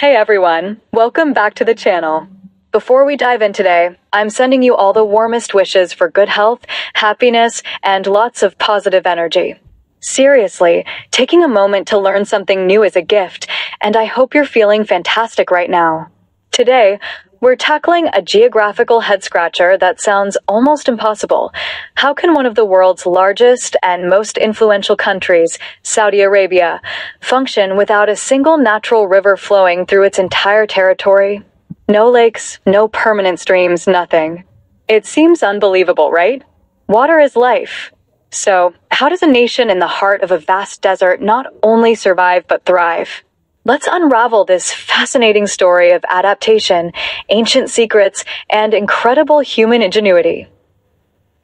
Hey everyone, welcome back to the channel. Before we dive in today, I'm sending you all the warmest wishes for good health, happiness, and lots of positive energy. Seriously, taking a moment to learn something new is a gift, and I hope you're feeling fantastic right now. Today, we're tackling a geographical head-scratcher that sounds almost impossible. How can one of the world's largest and most influential countries, Saudi Arabia, function without a single natural river flowing through its entire territory? No lakes, no permanent streams, nothing. It seems unbelievable, right? Water is life. So, how does a nation in the heart of a vast desert not only survive but thrive? Let's unravel this fascinating story of adaptation, ancient secrets, and incredible human ingenuity.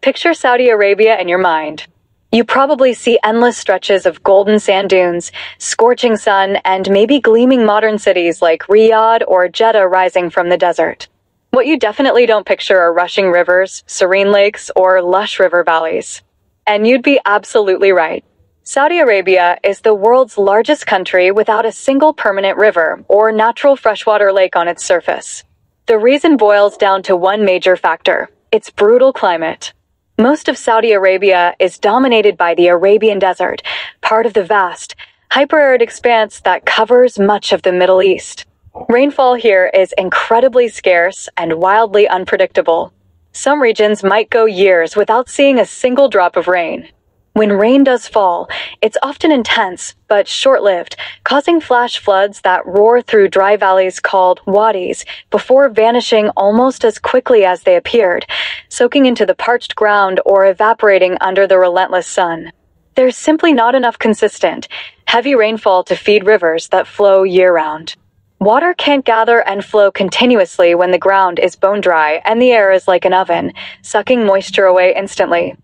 Picture Saudi Arabia in your mind. You probably see endless stretches of golden sand dunes, scorching sun, and maybe gleaming modern cities like Riyadh or Jeddah rising from the desert. What you definitely don't picture are rushing rivers, serene lakes, or lush river valleys. And you'd be absolutely right. Saudi Arabia is the world's largest country without a single permanent river or natural freshwater lake on its surface. The reason boils down to one major factor: its brutal climate. Most of Saudi Arabia is dominated by the Arabian Desert, part of the vast, hyper-arid expanse that covers much of the Middle East. Rainfall here is incredibly scarce and wildly unpredictable. Some regions might go years without seeing a single drop of rain. When rain does fall, it's often intense but short-lived, causing flash floods that roar through dry valleys called wadis before vanishing almost as quickly as they appeared, soaking into the parched ground or evaporating under the relentless sun. There's simply not enough consistent, heavy rainfall to feed rivers that flow year-round. Water can't gather and flow continuously when the ground is bone-dry and the air is like an oven, sucking moisture away instantly.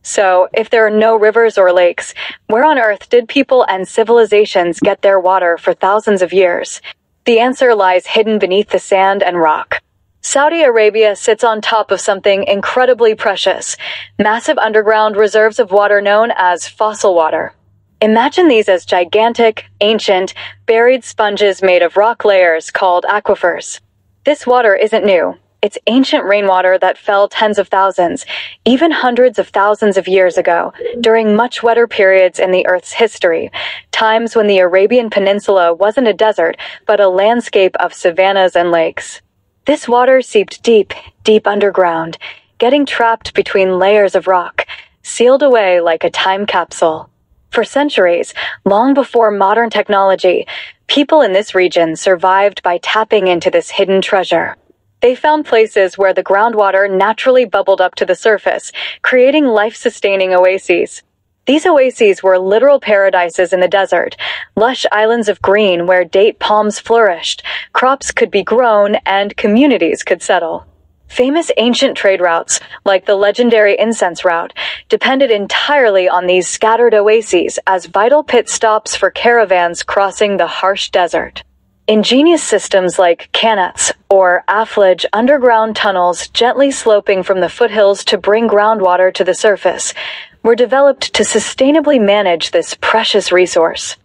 So, if there are no rivers or lakes, where on earth did people and civilizations get their water for thousands of years? The answer lies hidden beneath the sand and rock. Saudi Arabia sits on top of something incredibly precious: massive underground reserves of water known as fossil water. Imagine these as gigantic, ancient, buried sponges made of rock layers called aquifers. This water isn't new. It's ancient rainwater that fell tens of thousands, even hundreds of thousands of years ago, during much wetter periods in the Earth's history, times when the Arabian Peninsula wasn't a desert, but a landscape of savannas and lakes. This water seeped deep, deep underground, getting trapped between layers of rock, sealed away like a time capsule. For centuries, long before modern technology, people in this region survived by tapping into this hidden treasure. They found places where the groundwater naturally bubbled up to the surface, creating life-sustaining oases. These oases were literal paradises in the desert, lush islands of green where date palms flourished, crops could be grown, and communities could settle. Famous ancient trade routes, like the legendary incense route, depended entirely on these scattered oases as vital pit stops for caravans crossing the harsh desert. Ingenious systems like qanats, or afflage underground tunnels gently sloping from the foothills to bring groundwater to the surface, were developed to sustainably manage this precious resource.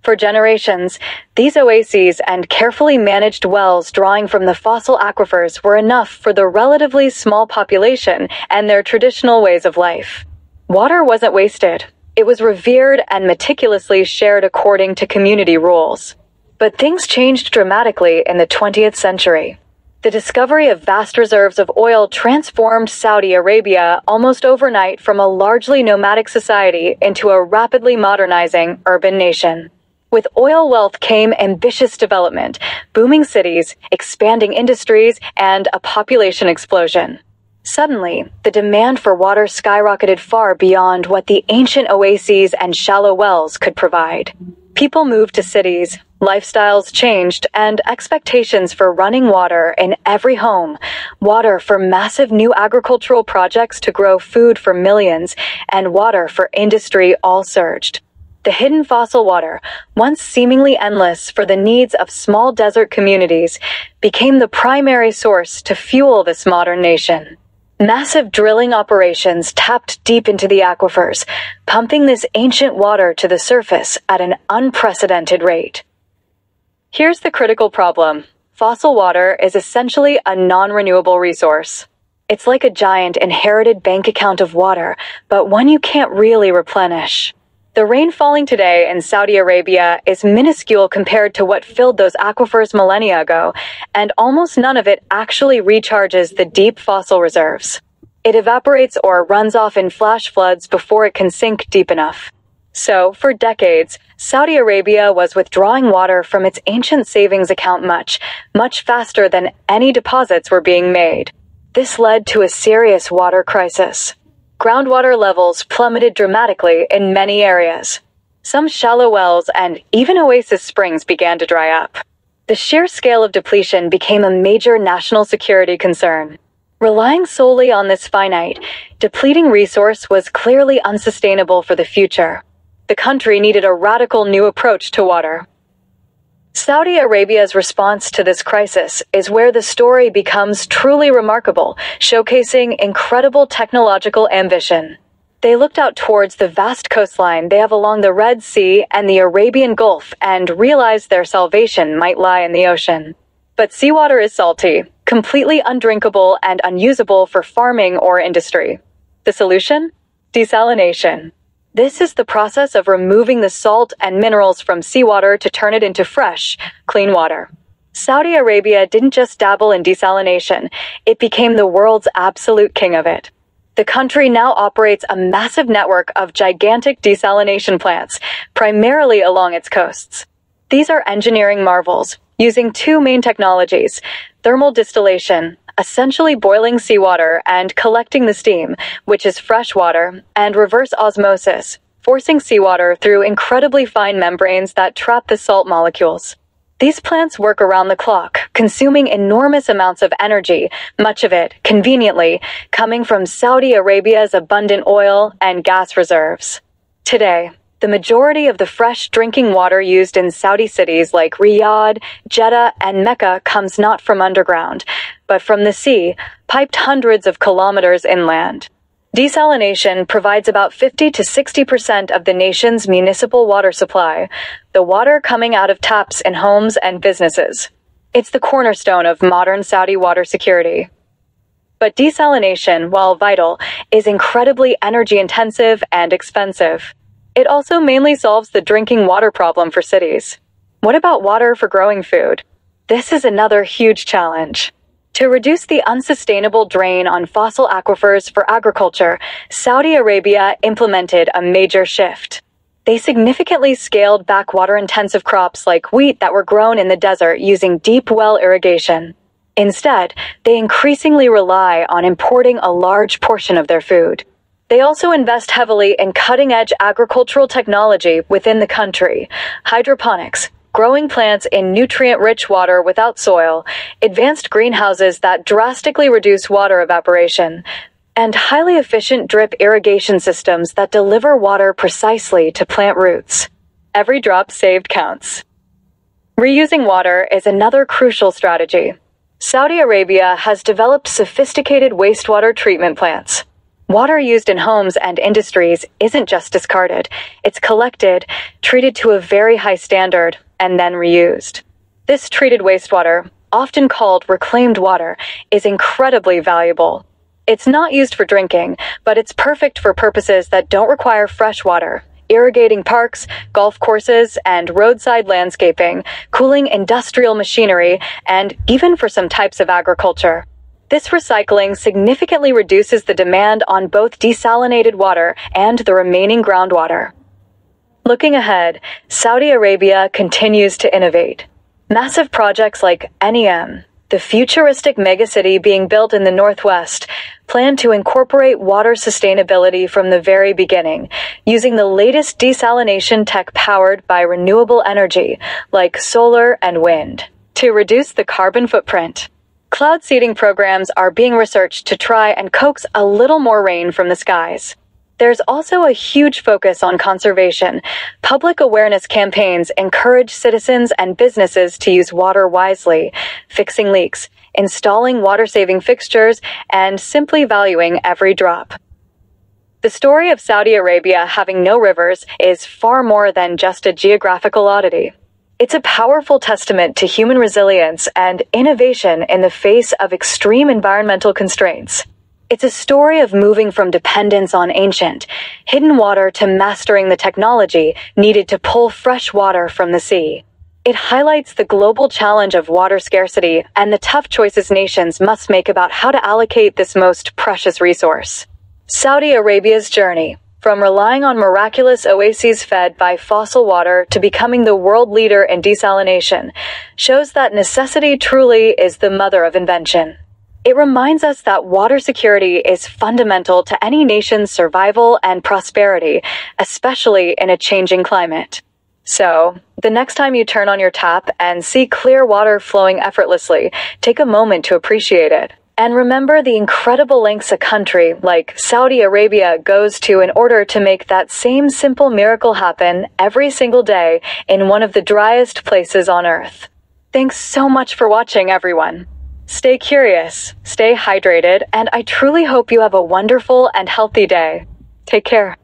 For generations, these oases and carefully managed wells drawing from the fossil aquifers were enough for the relatively small population and their traditional ways of life. Water wasn't wasted. It was revered and meticulously shared according to community rules. But things changed dramatically in the 20th century. The discovery of vast reserves of oil transformed Saudi Arabia almost overnight from a largely nomadic society into a rapidly modernizing urban nation. With oil wealth came ambitious development, booming cities, expanding industries, and a population explosion. Suddenly, the demand for water skyrocketed far beyond what the ancient oases and shallow wells could provide. People moved to cities, lifestyles changed, and expectations for running water in every home, water for massive new agricultural projects to grow food for millions, and water for industry all surged. The hidden fossil water, once seemingly endless for the needs of small desert communities, became the primary source to fuel this modern nation. Massive drilling operations tapped deep into the aquifers, pumping this ancient water to the surface at an unprecedented rate. Here's the critical problem. Fossil water is essentially a non-renewable resource. It's like a giant inherited bank account of water, but one you can't really replenish. The rain falling today in Saudi Arabia is minuscule compared to what filled those aquifers millennia ago, and almost none of it actually recharges the deep fossil reserves. It evaporates or runs off in flash floods before it can sink deep enough. So, for decades, Saudi Arabia was withdrawing water from its ancient savings account much faster than any deposits were being made. This led to a serious water crisis. Groundwater levels plummeted dramatically in many areas. Some shallow wells and even oasis springs began to dry up. The sheer scale of depletion became a major national security concern. Relying solely on this finite, depleting resource was clearly unsustainable for the future. The country needed a radical new approach to water. Saudi Arabia's response to this crisis is where the story becomes truly remarkable, showcasing incredible technological ambition. They looked out towards the vast coastline they have along the Red Sea and the Arabian Gulf and realized their salvation might lie in the ocean. But seawater is salty, completely undrinkable and unusable for farming or industry. The solution? Desalination. This is the process of removing the salt and minerals from seawater to turn it into fresh, clean water. Saudi Arabia didn't just dabble in desalination, it became the world's absolute king of it. The country now operates a massive network of gigantic desalination plants, primarily along its coasts. These are engineering marvels, using two main technologies: thermal distillation, essentially boiling seawater and collecting the steam, which is fresh water, and reverse osmosis, forcing seawater through incredibly fine membranes that trap the salt molecules. These plants work around the clock, consuming enormous amounts of energy, much of it, conveniently, coming from Saudi Arabia's abundant oil and gas reserves. Today, the majority of the fresh drinking water used in Saudi cities like Riyadh, Jeddah, and Mecca comes not from underground, but from the sea, piped hundreds of kilometers inland. Desalination provides about 50 to 60% of the nation's municipal water supply, the water coming out of taps in homes and businesses. It's the cornerstone of modern Saudi water security. But desalination, while vital, is incredibly energy-intensive and expensive. It also mainly solves the drinking water problem for cities. What about water for growing food? This is another huge challenge. To reduce the unsustainable drain on fossil aquifers for agriculture, Saudi Arabia implemented a major shift. They significantly scaled back water-intensive crops like wheat that were grown in the desert using deep well irrigation. Instead, they increasingly rely on importing a large portion of their food. They also invest heavily in cutting-edge agricultural technology within the country: hydroponics, growing plants in nutrient-rich water without soil, advanced greenhouses that drastically reduce water evaporation, and highly efficient drip irrigation systems that deliver water precisely to plant roots. Every drop saved counts. Reusing water is another crucial strategy. Saudi Arabia has developed sophisticated wastewater treatment plants. Water used in homes and industries isn't just discarded. It's collected, treated to a very high standard, and then reused. This treated wastewater, often called reclaimed water, is incredibly valuable. It's not used for drinking, but it's perfect for purposes that don't require fresh water: irrigating parks, golf courses, and roadside landscaping, cooling industrial machinery, and even for some types of agriculture. This recycling significantly reduces the demand on both desalinated water and the remaining groundwater. Looking ahead, Saudi Arabia continues to innovate. Massive projects like NEM, the futuristic megacity being built in the northwest, plan to incorporate water sustainability from the very beginning, using the latest desalination tech powered by renewable energy, like solar and wind, to reduce the carbon footprint. Cloud seeding programs are being researched to try and coax a little more rain from the skies. There's also a huge focus on conservation. Public awareness campaigns encourage citizens and businesses to use water wisely, fixing leaks, installing water-saving fixtures, and simply valuing every drop. The story of Saudi Arabia having no rivers is far more than just a geographical oddity. It's a powerful testament to human resilience and innovation in the face of extreme environmental constraints. It's a story of moving from dependence on ancient, hidden water to mastering the technology needed to pull fresh water from the sea. It highlights the global challenge of water scarcity and the tough choices nations must make about how to allocate this most precious resource. Saudi Arabia's journey, from relying on miraculous oases fed by fossil water to becoming the world leader in desalination, shows that necessity truly is the mother of invention. It reminds us that water security is fundamental to any nation's survival and prosperity, especially in a changing climate. So, the next time you turn on your tap and see clear water flowing effortlessly, take a moment to appreciate it. And remember the incredible lengths a country like Saudi Arabia goes to in order to make that same simple miracle happen every single day in one of the driest places on Earth. Thanks so much for watching, everyone. Stay curious, stay hydrated, and I truly hope you have a wonderful and healthy day. Take care.